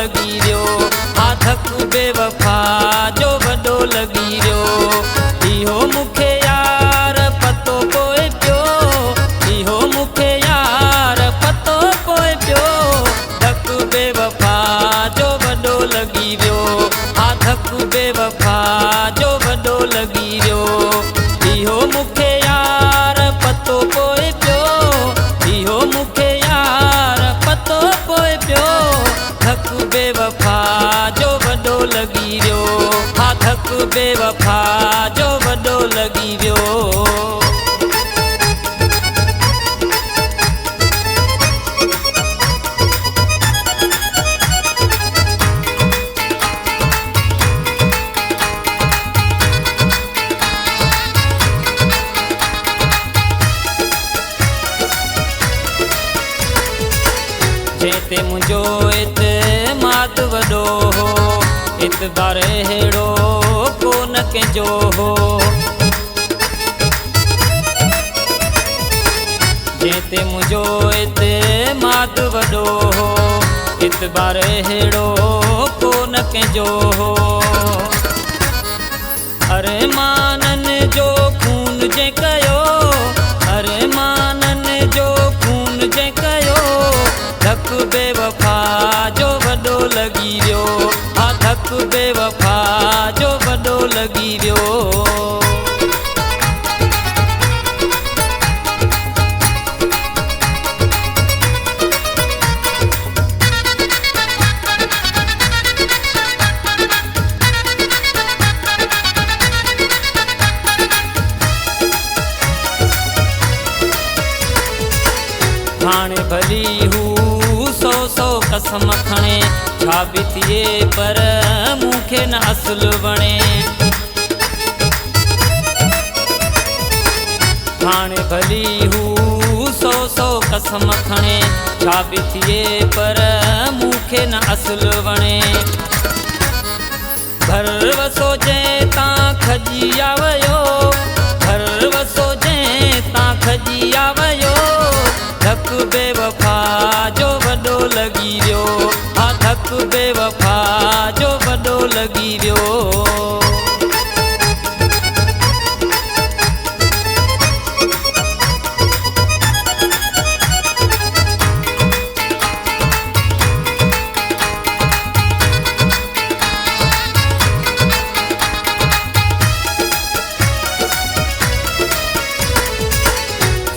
लगी रियो हा धक बेवफा जो वॾो लगी रियो इहो मूंखे यार पतो पोए पियो इहो मूंखे यार पतो पोए पियो धक बेवफा जो वॾो लगी रियो हा धक बेवफा जो वॾो लगी रियो इहो मूंखे यार पतो पोए पियो इहो मूंखे यार पतो पोए पियो धक बेवफा जो वॾो लगी रियो हा धक बेवफा जो वॾो लगी रियो जेते मुंहिंजो इतमाद वॾो हो इतबार अहिड़ो कोन कंहिंजो हो जेते मुंहिंजो इतमाद वॾो हो इतबार अहिड़ो कोन कंहिंजो हो अरमाननि जो खून जे कयो अरमाननि जो खून जे कयो धक बेवफा जो वॾो लगी रियो हा धक बेवफा जो वॾो लगी रियो हाणे भली हू सौ कसम खणे छा बि थिए पर मूंखे न असुल वणे हाणे भली हू सौ कसम खणे छा बि थिए पर मूंखे न असुल वणे घर वसो जंहिं तां खजिया वियो घर वसो जंहिं तां खजिया वियो धक बेवफा जो वॾो लगी रियो हा धक बेवफा जो वॾो लगी रियो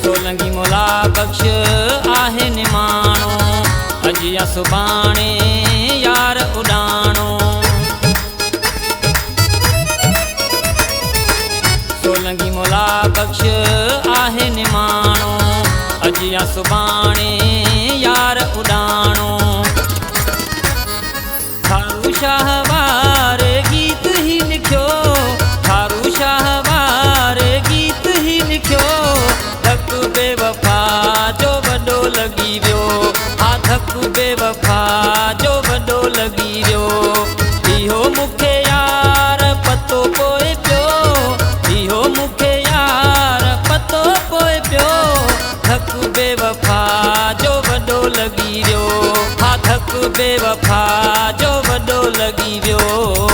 सोलंगी मोला बख़्श आहे निमाणो अॼु या सुभाणे यार उॾाणो सोलंगी मोला बख़्श आहे निमाणो अॼु या सुभाणे यार उॾाणो थारू शाहवार गीत ही लिखियो थारू शाहवार गीत ही लिखियो धक बेवफा जो वॾो लगी रियो हा धक बेवफा जो वॾो लगी रियो इहो मूंखे यार पतो पोए पियो इहो मूंखे यार पतो पोए पियो धक बेवफा जो वॾो लगी रियो हा धक बेवफा जो वॾो लगी रियो